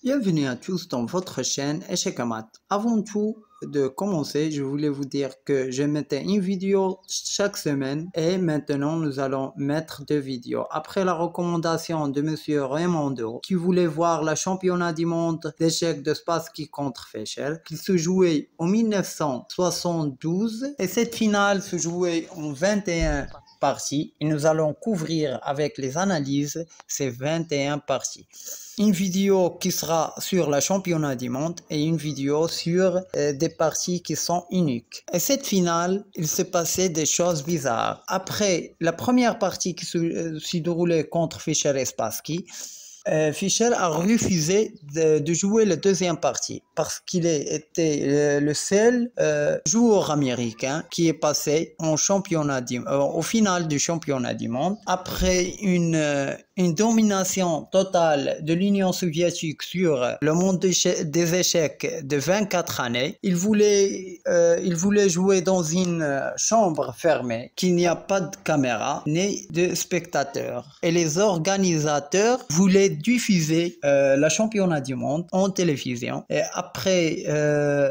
Bienvenue à tous dans votre chaîne Échec à Maths. Avant tout de commencer, je voulais vous dire que je mettais une vidéo chaque semaine et maintenant nous allons mettre 2 vidéos. Après la recommandation de Monsieur Raimondo qui voulait voir le championnat du monde d'échecs de Spassky contre Fechel qui se jouait en 1972 et cette finale se jouait en 21 parties et nous allons couvrir avec les analyses ces 21 parties. Une vidéo qui sera sur le championnat du monde et une vidéo sur des parties qui sont uniques. Et cette finale, il s'est passé des choses bizarres. Après la première partie qui s'est déroulée contre Fechel et Spassky, Fechel a refusé de jouer la deuxième partie parce qu'il était le seul joueur américain qui est passé en au final du championnat du monde. Après une domination totale de l'Union soviétique sur le monde des échecs de 24 années, il voulait jouer dans une chambre fermée, qu'il n'y a pas de caméra ni de spectateurs. Et les organisateurs voulaient diffuser le championnat du monde en télévision. Et après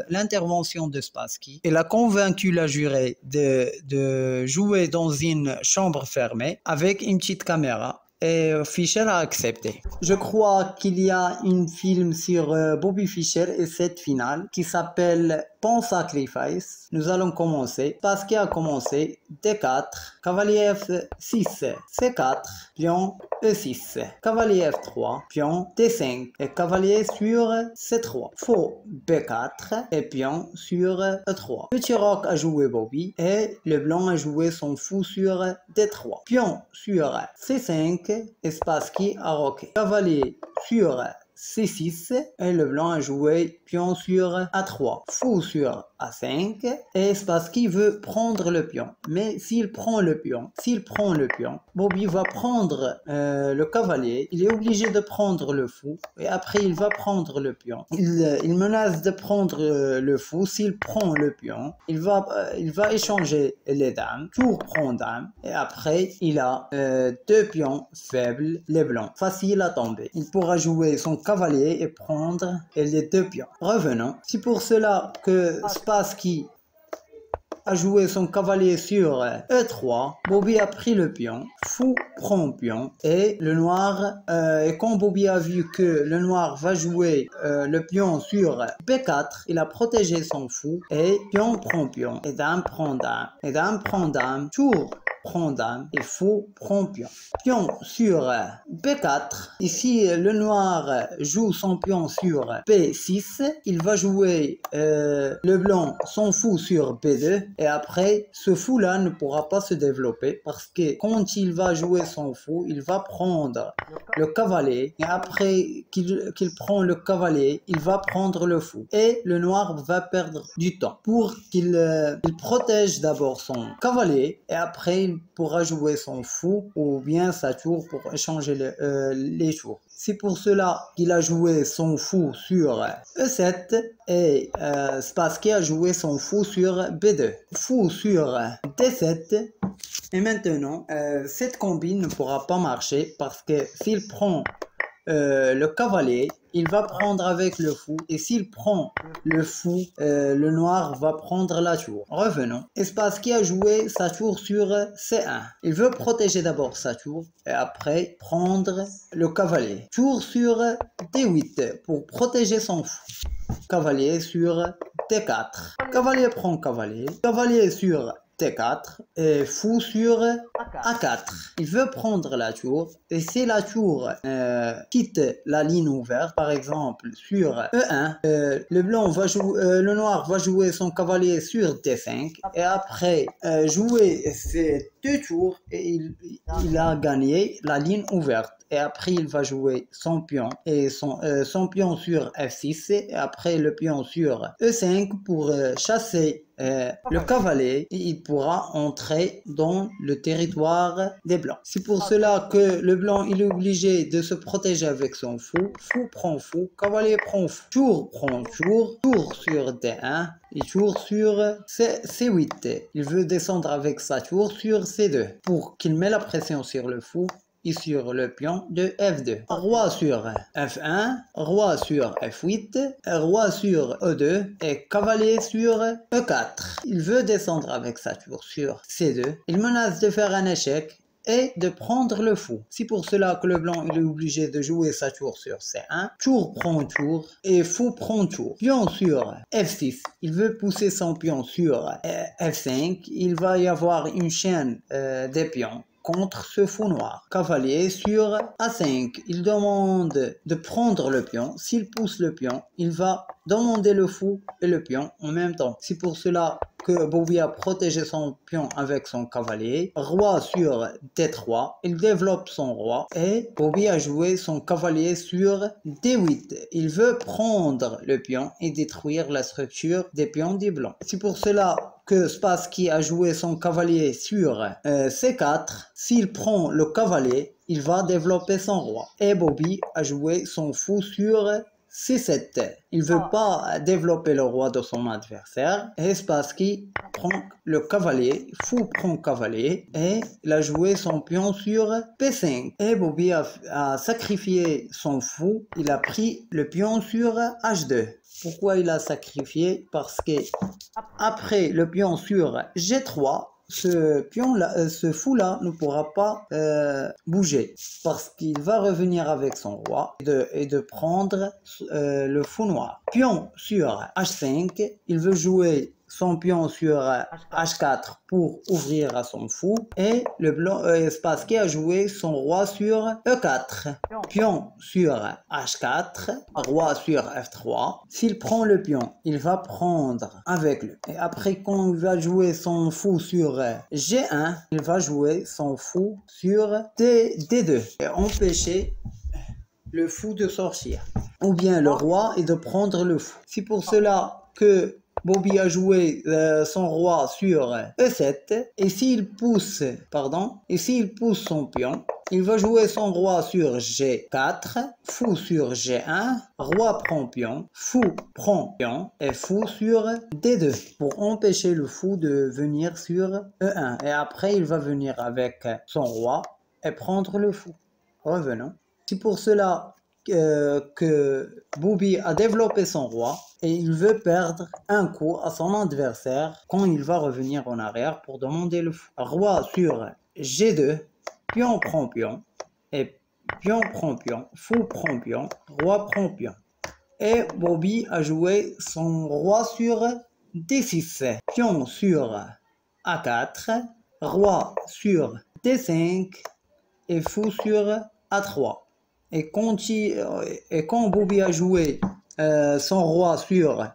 l'intervention de Spassky, il a convaincu la jurée de jouer dans une chambre fermée avec une petite caméra. Et Fechel a accepté. Je crois qu'il y a un film sur Bobby Fechel et cette finale qui s'appelle Pawn Sacrifice. Nous allons commencer. Spassky a commencé D4, cavalier F6, C4, pion E6, cavalier F3, pion D5 et cavalier sur C3, faux B4 et pion sur E3. Petit roc a joué Bobby et le blanc a joué son fou sur D3. Pion sur C5 et Spassky a roqué. Cavalier sur C6 et le blanc a joué pion sur A3, fou sur A5 et Spassky veut prendre le pion. Mais s'il prend le pion, Bobby va prendre le cavalier, il est obligé de prendre le fou et après il va prendre le pion. Il menace de prendre le fou, s'il prend le pion, il va échanger les dames, tour prend dame et après il a 2 pions faibles, les blancs, facile à tomber. Il pourra jouer son cavalier et prendre les 2 pions. Revenons. C'est pour cela que Spassky a joué son cavalier sur E3, Bobby a pris le pion, fou prend pion et le noir, et quand Bobby a vu que le noir va jouer le pion sur B4, il a protégé son fou et pion prend pion et dame prend dame et dame prend dame, tour prend dame et fou prend pion. Pion sur B4. Ici, le noir joue son pion sur B6. Il va jouer le blanc son fou sur B2. Et après, ce fou-là ne pourra pas se développer parce que quand il va jouer son fou, il va prendre le cavalier. Et après qu'il prend le cavalier, il va prendre le fou. Et le noir va perdre du temps pour qu'il protège d'abord son cavalier et après il pourra jouer son fou ou bien sa tour pour échanger les tours. C'est pour cela qu'il a joué son fou sur E7 et Spassky a joué son fou sur B2. Fou sur D7 et maintenant cette combine ne pourra pas marcher parce que s'il prend le cavalier, il va prendre avec le fou et s'il prend le fou, le noir va prendre la tour. Revenons. Spassky a joué sa tour sur C1. Il veut protéger d'abord sa tour et après prendre le cavalier. Tour sur D8 pour protéger son fou. Cavalier sur D4. Cavalier prend cavalier. Cavalier sur T4 et fou sur A4. Il veut prendre la tour et si la tour quitte la ligne ouverte, par exemple sur E1, le noir va jouer son cavalier sur D5 et après jouer ces 2 tours et il a gagné la ligne ouverte. Et après il va jouer son pion et son pion sur F6 et après le pion sur E5 pour chasser le cavalier et il pourra entrer dans le territoire des blancs. C'est pour cela que le blanc il est obligé de se protéger avec son fou. Fou prend fou, cavalier prend fou, tour prend tour, tour sur D1 et tour sur C8. Il veut descendre avec sa tour sur C2 pour qu'il mette la pression sur le fou et sur le pion de F2. Roi sur F1, roi sur F8, roi sur E2 et cavalier sur E4. Il veut descendre avec sa tour sur C2. Il menace de faire un échec et de prendre le fou. C'est pour cela que le blanc il est obligé de jouer sa tour sur C1. Tour prend tour et fou prend tour. Pion sur F6. Il veut pousser son pion sur F5. Il va y avoir une chaîne des pions contre ce fou noir. Cavalier sur A5. Il demande de prendre le pion. S'il pousse le pion, il va demander le fou et le pion en même temps. C'est pour cela que Bobby a protégé son pion avec son cavalier. Roi sur D3. Il développe son roi et Bobby a joué son cavalier sur D8. Il veut prendre le pion et détruire la structure des pions du blanc. C'est pour cela que Spassky a joué son cavalier sur C4. S'il prend le cavalier, il va développer son roi. Et Bobby a joué son fou sur C7. Il ne veut pas développer le roi de son adversaire. Et Spassky prend le cavalier. Fou prend cavalier. Et il a joué son pion sur P5. Et Bobby a sacrifié son fou. Il a pris le pion sur H2. Pourquoi il a sacrifié? Parce que après le pion sur G3, ce pion-là, ce fou-là ne pourra pas bouger parce qu'il va revenir avec son roi et de prendre le fou noir. Pion sur H5, il veut jouer son pion sur H4 pour ouvrir à son fou et le blanc Spassky a joué son roi sur E4. Pion sur H4, roi sur F3. S'il prend le pion, il va prendre avec lui. Et après quand il va jouer son fou sur G1, il va jouer son fou sur D2 et empêcher le fou de sortir. Ou bien le roi et de prendre le fou. C'est pour cela que Bobby a joué son roi sur E7 et s'il pousse son pion, il va jouer son roi sur G4, fou sur G1, roi prend pion, fou prend pion et fou sur D2 pour empêcher le fou de venir sur E1 et après il va venir avec son roi et prendre le fou. Revenons. C'est pour cela que Bobby a développé son roi et il veut perdre un coup à son adversaire quand il va revenir en arrière pour demander le fou. Roi sur G2, pion prend pion et pion prend pion, fou prend pion, roi prend pion. Et Bobby a joué son roi sur D6, pion sur A4, roi sur D5 et fou sur A3. Et quand Bobby a joué son roi sur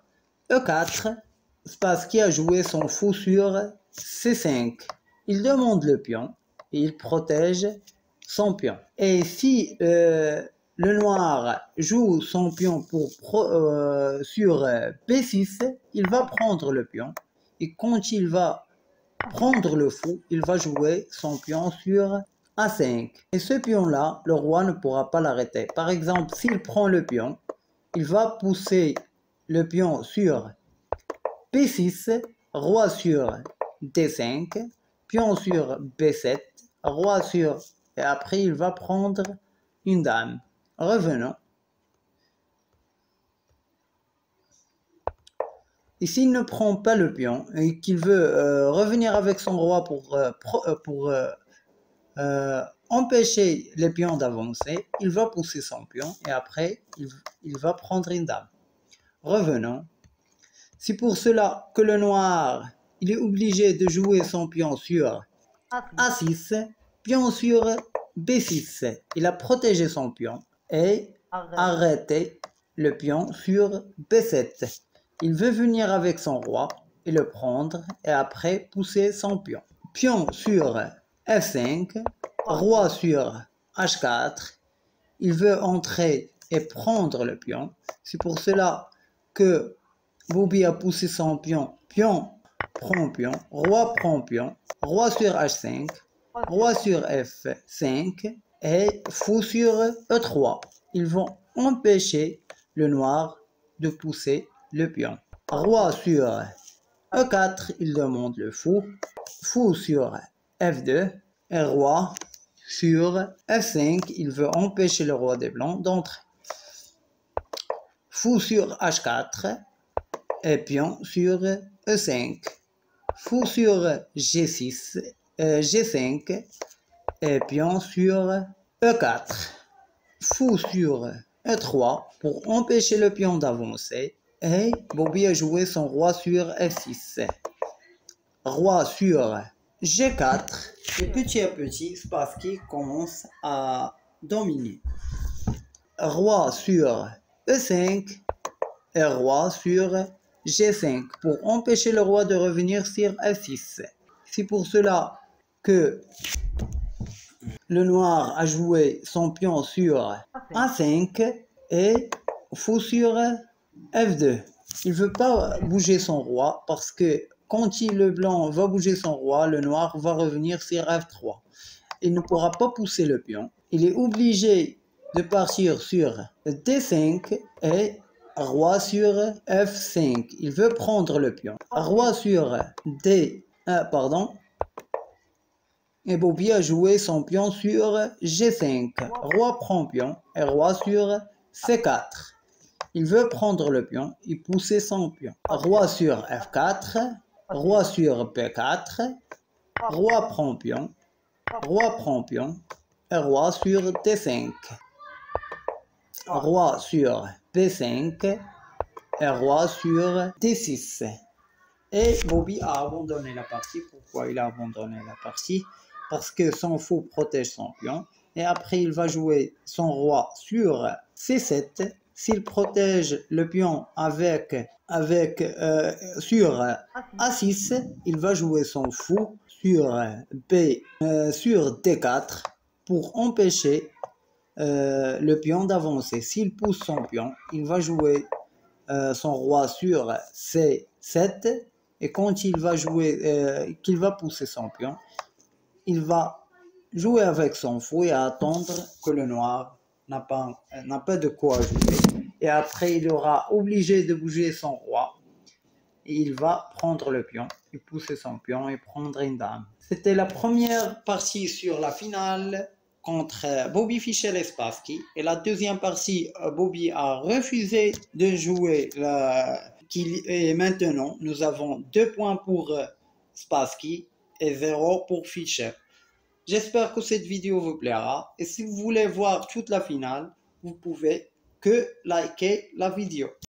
E4, Spassky a joué son fou sur C5. Il demande le pion et il protège son pion. Et si le noir joue son pion sur B6, il va prendre le pion. Et quand il va prendre le fou, il va jouer son pion sur A5. Et ce pion-là, le roi ne pourra pas l'arrêter. Par exemple, s'il prend le pion, il va pousser le pion sur P6, roi sur D5, pion sur B7, roi sur... Et après, il va prendre une dame. Revenons. Et s'il ne prend pas le pion et qu'il veut revenir avec son roi pour empêcher les pions d'avancer, il va pousser son pion et après il va prendre une dame. Revenons. C'est pour cela que le noir il est obligé de jouer son pion sur A6, pion sur B6. Il a protégé son pion et arrêté le pion sur B7. Il veut venir avec son roi et le prendre et après pousser son pion. Pion sur F5, roi sur H4, il veut entrer et prendre le pion. C'est pour cela que Bobby a poussé son pion. Pion prend pion, roi prend pion, roi sur H5, roi sur F5 et fou sur E3. Ils vont empêcher le noir de pousser le pion. Roi sur E4, il demande le fou. Fou sur F2 et roi sur F5, il veut empêcher le roi des blancs d'entrer. Fou sur H4 et pion sur E5. Fou sur G6, G5 et pion sur E4. Fou sur E3 pour empêcher le pion d'avancer. Et Bobby a joué son roi sur F6. Roi sur G4. Et petit à petit, Spassky commence à dominer. Roi sur E5 et roi sur G5 pour empêcher le roi de revenir sur F6. C'est pour cela que le noir a joué son pion sur A5 et fou sur F2. Il ne veut pas bouger son roi parce que quand le blanc va bouger son roi, le noir va revenir sur F3. Il ne pourra pas pousser le pion. Il est obligé de partir sur D5 et roi sur F5. Il veut prendre le pion. Roi sur D, pardon. Et Bobby a joué son pion sur G5. Roi prend pion et roi sur C4. Il veut prendre le pion et pousser son pion. Roi sur F4. Roi sur P4. Roi prend pion. Roi prend pion. Et roi sur D5. Roi sur P5 et roi sur D6. Et Bobby a abandonné la partie. Pourquoi il a abandonné la partie? Parce que son fou protège son pion. Et après, il va jouer son roi sur C7. S'il protège le pion sur A6, il va jouer son fou sur sur D4 pour empêcher le pion d'avancer. S'il pousse son pion, il va jouer son roi sur C7 et quand il va jouer, qu'il va pousser son pion, il va jouer avec son fou et attendre que le noir n'a pas de quoi jouer. Et après, il aura obligé de bouger son roi. Et il va prendre le pion, et pousser son pion et prendre une dame. C'était la première partie sur la finale contre Bobby Fischer et Spassky. Et la deuxième partie, Bobby a refusé de jouer. Et maintenant, nous avons 2 points pour Spassky et 0 pour Fischer. J'espère que cette vidéo vous plaira. Et si vous voulez voir toute la finale, vous pouvez liker la vidéo.